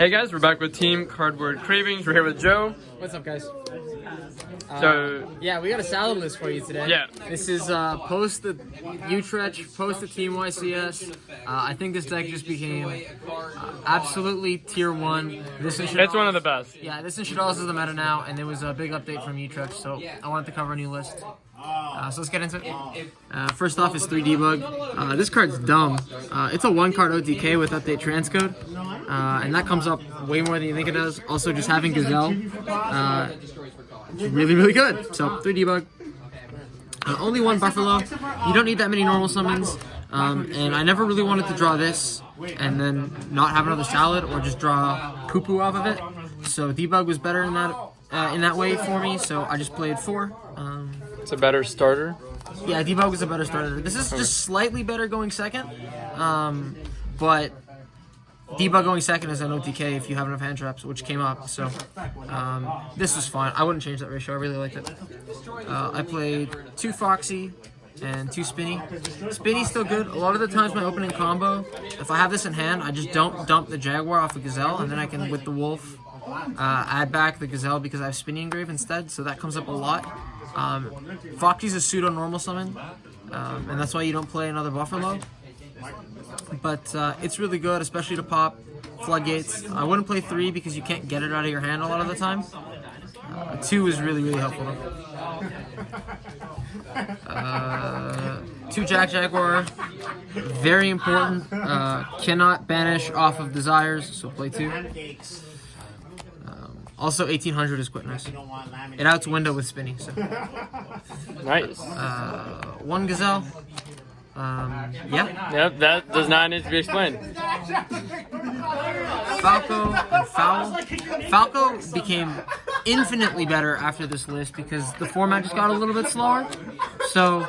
Hey guys, we're back with Team Cardboard Cravings. We're here with Joe. What's up, guys? Yeah, we got a salad list for you today. Yeah. This is post the Utrecht, post the Team YCS. I think this deck just became absolutely tier 1. It's one of the best. Yeah, this and Shadal's is the meta now, and there was a big update from Utrecht, so I wanted to cover a new list. So let's get into it. First off is 3 Debug. This card's dumb. It's a 1-card OTK with update transcode, and that comes up way more than you think it does. Also, just having Gazelle, really, really good. So 3 Debug. Only 1 Buffalo. You don't need that many normal summons. And I never really wanted to draw this and then not have another salad or just draw poo-poo off of it. So Debug was better in that way for me. So I just played 4. It's a better starter. Yeah, Debug was a better starter. This is just slightly better going second, but Debug going second is an OTK if you have enough hand traps, which came up. So this was fine. I wouldn't change that ratio. I really liked it. I played 2 Foxy and 2 Spinny. Spinny's still good. A lot of the times my opening combo, if I have this in hand, I just don't dump the Jaguar off the Gazelle, and then I can, with the Wolf, add back the Gazelle because I have Spinny Engrave instead, so that comes up a lot. Foxy's a pseudo normal summon, and that's why you don't play another Buffalo. But it's really good, especially to pop Floodgates. I wouldn't play 3 because you can't get it out of your hand a lot of the time. 2 is really, really helpful though. 2 Jaguar, very important. Cannot banish off of Desires, so play 2. Also, 1800 is quite nice. It outs window with Spinny. So. Nice. 1 Gazelle. Yeah. Yep, that does not need to be explained. Falco and Foul. Falco became infinitely better after this list because the format just got a little bit slower. So,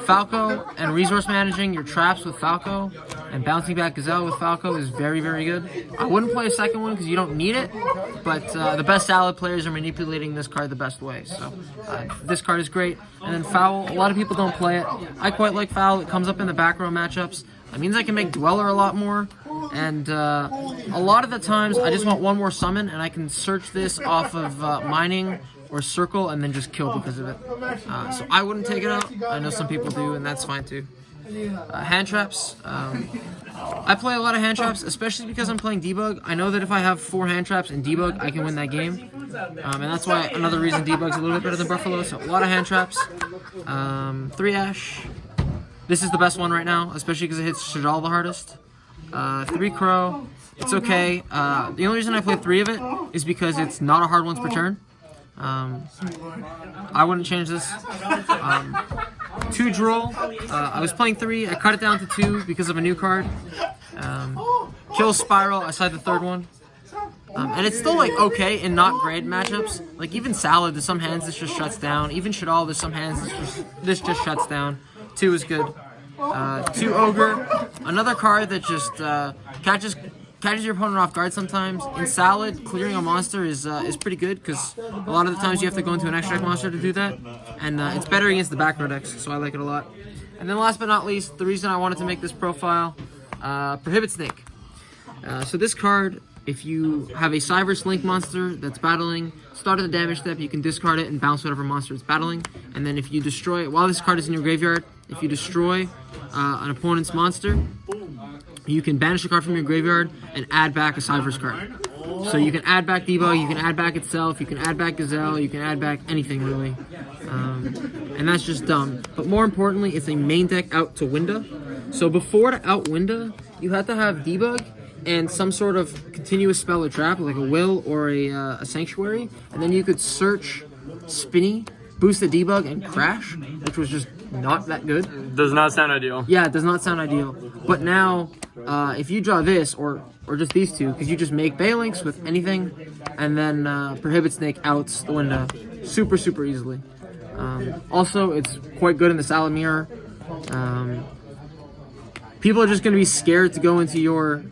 Falco and resource managing your traps with Falco and bouncing back Gazelle with Falco is very, very good. I wouldn't play a second one because you don't need it, but the best salad players are manipulating this card the best way. So, this card is great. And then Foul, a lot of people don't play it. I quite like Foul. It comes up in the back row matchups. That means I can make Dweller a lot more. And a lot of the times, I just want 1 more summon, and I can search this off of Mining or Circle and then just kill because of it. So I wouldn't take it out. I know some people do, and that's fine too. Hand traps. I play a lot of hand traps, especially because I'm playing Debug. I know that if I have 4 hand traps in Debug, I can win that game. And that's why another reason Debug's a little bit better than Buffalo. So a lot of hand traps. 3 Ash. This is the best one right now, especially because it hits Shadal the hardest. 3 Crow. It's okay. The only reason I play 3 of it is because it's not a hard once per turn. I wouldn't change this. 2 Droll. I was playing 3. I cut it down to 2 because of a new card. Kill Spiral. I side the 3rd one. And it's still like okay in not great matchups. Like even Salad, there's some hands this just shuts down. Even Shadal, there's some hands this just shuts down. 2 is good. 2 Ogre. Another card that just catches your opponent off guard sometimes. In Salad, clearing a monster is pretty good because a lot of the times you have to go into an extract monster to do that. And it's better against the back row decks, so I like it a lot. And then last but not least, the reason I wanted to make this profile, Prohibit Snake. So this card, if you have a Cyberse Link monster that's battling, start of the damage step, you can discard it and bounce whatever monster it's battling. And then if you destroy it, while this card is in your graveyard, if you destroy an opponent's monster, you can banish a card from your graveyard and add back a Cyberse card. So you can add back Debug, you can add back itself, you can add back Gazelle, you can add back anything really. And that's just dumb. But more importantly, it's a main deck out to Winda. So before to out Winda, you have to have Debug and some sort of continuous spell or trap, like a Will or a Sanctuary, and then you could search Spinny, boost the Debug, and Crash, which was just not that good. Does not sound ideal. Yeah, it does not sound ideal. But now, if you draw this, or just these 2, because you just make Balinks with anything, and then Prohibit Snake outs the window super, super easily. Also, it's quite good in the Salad Mirror. People are just going to be scared to go into your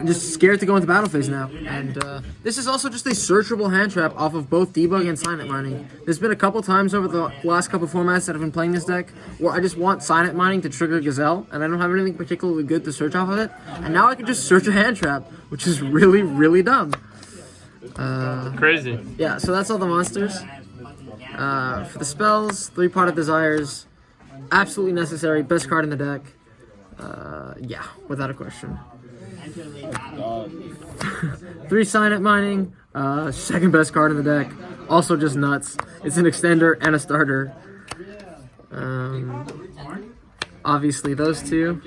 I'm just scared to go into battle phase now. And this is also just a searchable hand trap off of both debug and Signet Mining. There's been a couple times over the last couple formats that I've been playing this deck where I just want Signet Mining to trigger Gazelle, and I don't have anything particularly good to search off of it. And now I can just search a hand trap, which is really, really dumb. Crazy. Yeah, so that's all the monsters. For the spells, 3 Pot of Desires, absolutely necessary, best card in the deck. Yeah, without a question. 3 Signet Mining, second best card in the deck, also just nuts. It's an extender and a starter. Obviously those two.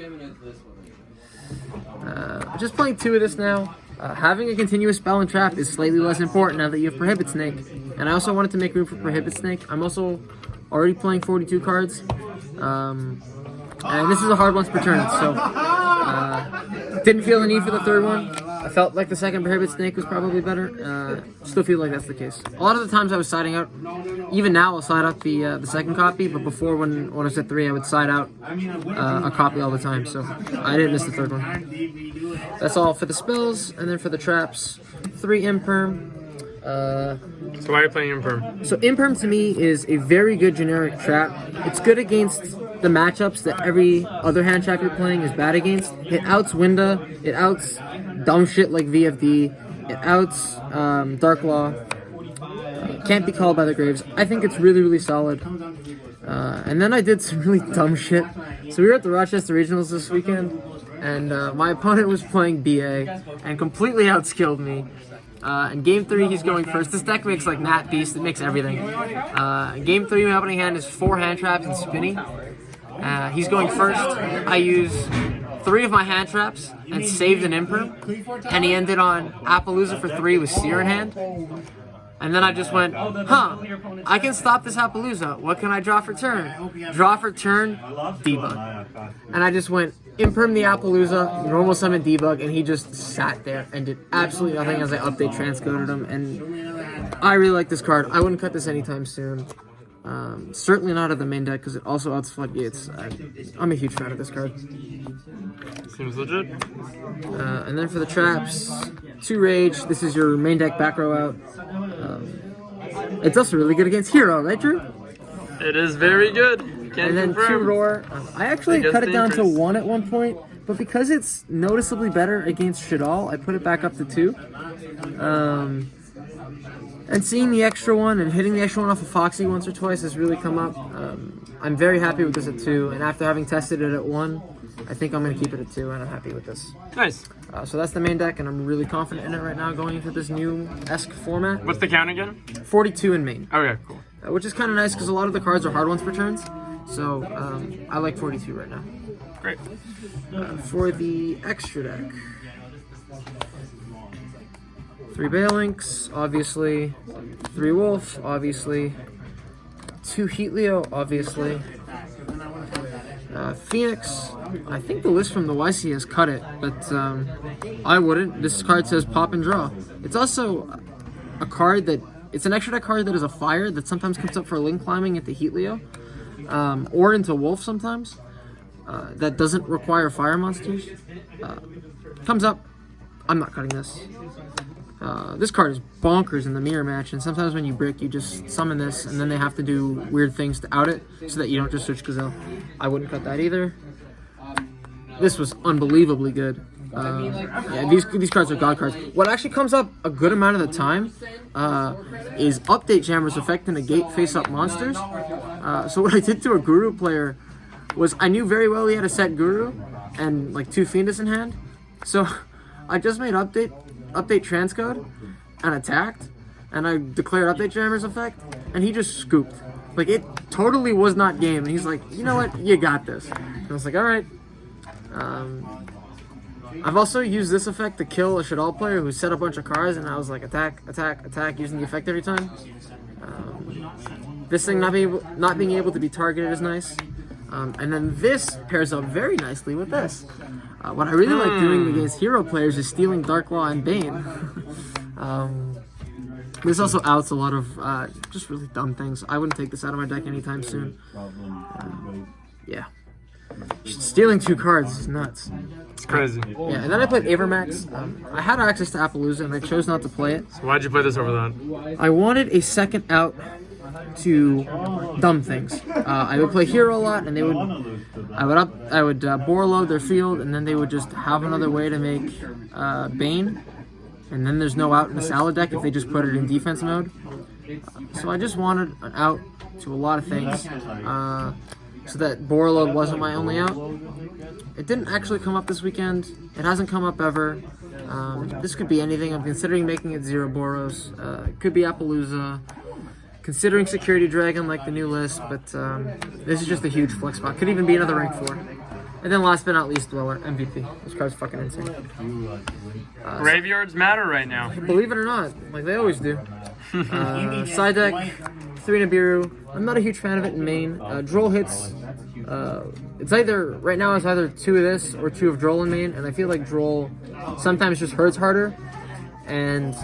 Just playing 2 of this now. Having a continuous spell and trap is slightly less important now that you have Prohibit Snake. And I also wanted to make room for Prohibit Snake. I'm also already playing 42 cards. And this is a hard once per turn, so didn't feel the need for the third one. I felt like the second Prohibit Snake was probably better. Still feel like that's the case. A lot of the times I was siding out, even now I'll side out the second copy, but before when I was at 3 I would side out a copy all the time, so I didn't miss the third one. That's all for the spells, and then for the traps, 3 Imperm. So why are you playing Imperm? So Imperm to me is a very good generic trap. It's good against the matchups that every other hand trap you're playing is bad against. It outs Winda, it outs dumb shit like VFD, it outs Dark Law. Can't be called by the Graves. I think it's really, really solid. And then I did some really dumb shit. So we were at the Rochester Regionals this weekend, and my opponent was playing BA and completely outskilled me. In game 3, he's going first. This deck makes like Nat Beast, it makes everything. Game 3, my opening hand is 4 hand traps and Spinny. He's going first. I use 3 of my hand traps and saved an Imperm. And he ended on Appaloosa for 3 with Seer in hand. And then I just went, I can stop this Appaloosa. What can I draw for turn? Draw for turn, debug. And I just went, Imperm the Appaloosa, normal summon debug, and he just sat there and did absolutely nothing as I update transcoded him. And I really like this card. I wouldn't cut this anytime soon. Certainly not out of the main deck because it also outs Floodgates. I'm a huge fan of this card. Seems legit. And then for the traps, 2 Rage. This is your main deck back row out. It's also really good against Hero, right, Drew? It is very good. Can't And then confirm. 2 Roar. I actually Against cut it down to Dangerous. 1 at one point, but because it's noticeably better against Shadal, I put it back up to 2. And seeing the extra one and hitting the extra one off of Foxy once or twice has really come up. I'm very happy with this at 2, and after having tested it at 1, I think I'm going to keep it at 2, and I'm happy with this. Nice. So that's the main deck, and I'm really confident in it right now going into this new-esque format. What's the count again? 42 in main, Okay, cool. which is kind of nice because a lot of the cards are hard ones per turns. So I like 42 right now. Great. For the extra deck, 3 Balinks, obviously. 3 Wolf, obviously. 2 Heatleo, obviously. Phoenix. I think the list from the YC has cut it, but I wouldn't. This card says pop and draw. It's also a card that, it's an extra deck card that is a fire that sometimes comes up for link climbing into Heatleo, or into Wolf sometimes. That doesn't require fire monsters. Comes up. I'm not cutting this. This card is bonkers in the mirror match, and sometimes when you brick, you just summon this, and then they have to do weird things to out it, so that you don't just search Gazelle. I wouldn't cut that either. This was unbelievably good. Yeah, these cards are god cards. What actually comes up a good amount of the time is Update Jammer's effect to negate face-up monsters. So what I did to a Guru player was I knew very well he had a set Guru and like 2 Fiendus in hand. So I just made update transcode and attacked, and I declared Update Jammer's effect, and he just scooped. Like, it totally was not game, and he's like, you know what, you got this. And I was like, alright. I've also used this effect to kill a Shadal player who set a bunch of cards, and I was like, attack, attack, attack, using the effect every time. This thing not being able to be targeted is nice. And then this pairs up very nicely with this. What I really like doing against hero players is stealing Dark Law and Bane. This also outs a lot of just really dumb things. I wouldn't take this out of my deck anytime soon. Yeah. Stealing 2 cards is nuts. It's crazy. Yeah, and then I played Avermax. I had access to Appaloosa, and I chose not to play it. So why'd you play this over that? I wanted a second out to dumb things. I would play Hero a lot, and I would boar load their field, and then they would just have another way to make Bane, and then there's no out in the Salad deck if they just put it in defense mode. So I just wanted an out to a lot of things, so that boar load wasn't my only out. It didn't actually come up this weekend. It hasn't come up ever. This could be anything. I'm considering making it 0 Boros. It could be Appaloosa. Considering Security Dragon like the new list, but this is just a huge flex spot. Could even be another rank 4. And then last but not least, Dweller, MVP. This card's fucking insane. Graveyards matter right now. Believe it or not, like they always do. Side deck, 3 Nibiru. I'm not a huge fan of it in main. Droll hits. It's either, right now it's either 2 of this or 2 of Droll in main, and I feel like Droll sometimes just hurts harder. And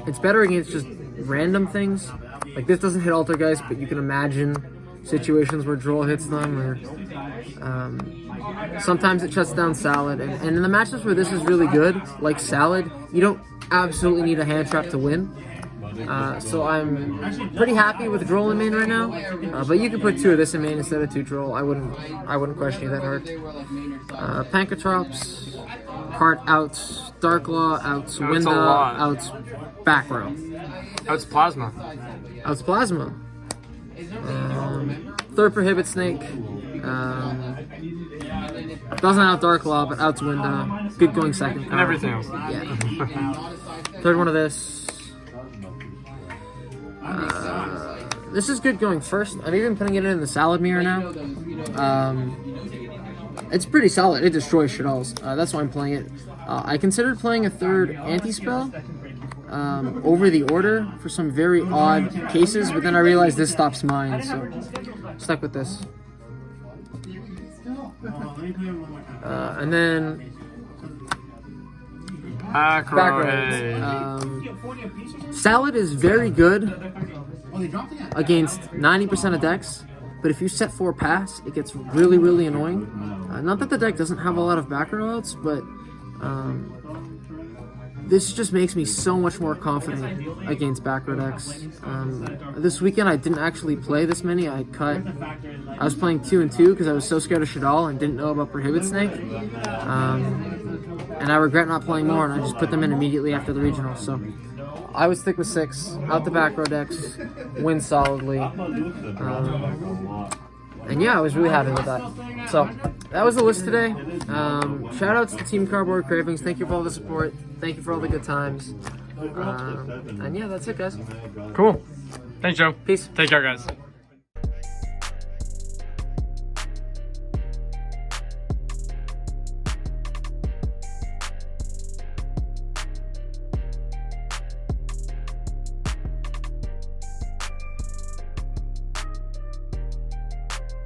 it's better against just random things. Like this doesn't hit Altergeist, but you can imagine situations where Droll hits them, or sometimes it shuts down Salad. And in the matchups where this is really good, like Salad, you don't absolutely need a hand trap to win. So I'm pretty happy with Droll in main right now. But you could put 2 of this in main instead of 2 Droll. I wouldn't question you that hard. Pancatrops, Cart outs, Darklaw outs, Winda outs, back row. Outs Plasma. Outs Plasma. Third Prohibit Snake. Doesn't out Darklaw, but outs Winda. Good going second card. And everything else. Yeah. Third one of this. This is good going first. I'm even putting it in the Salad mirror now. It's pretty solid. It destroys shit alls. That's why I'm playing it. I considered playing a third anti-spell over the order for some very odd cases, but then I realized this stops mine, so stuck with this. And then back rows. Salad is very good against 90% of decks, but if you set 4 pass, it gets really, really annoying. Not that the deck doesn't have a lot of back row outs, but this just makes me so much more confident against back row decks. This weekend I didn't actually play this many. I was playing 2 and 2 because I was so scared of Shadal and didn't know about Prohibit Snake. And I regret not playing more, and I just put them in immediately after the regional. So I would stick with 6, out the back row decks, win solidly. And yeah, I was really happy with that. So that was the list today. Shout outs to Team Cardboard Cravings. Thank you for all the support. Thank you for all the good times. And yeah, that's it, guys. Cool. Thanks, Joe. Peace. Take care, guys.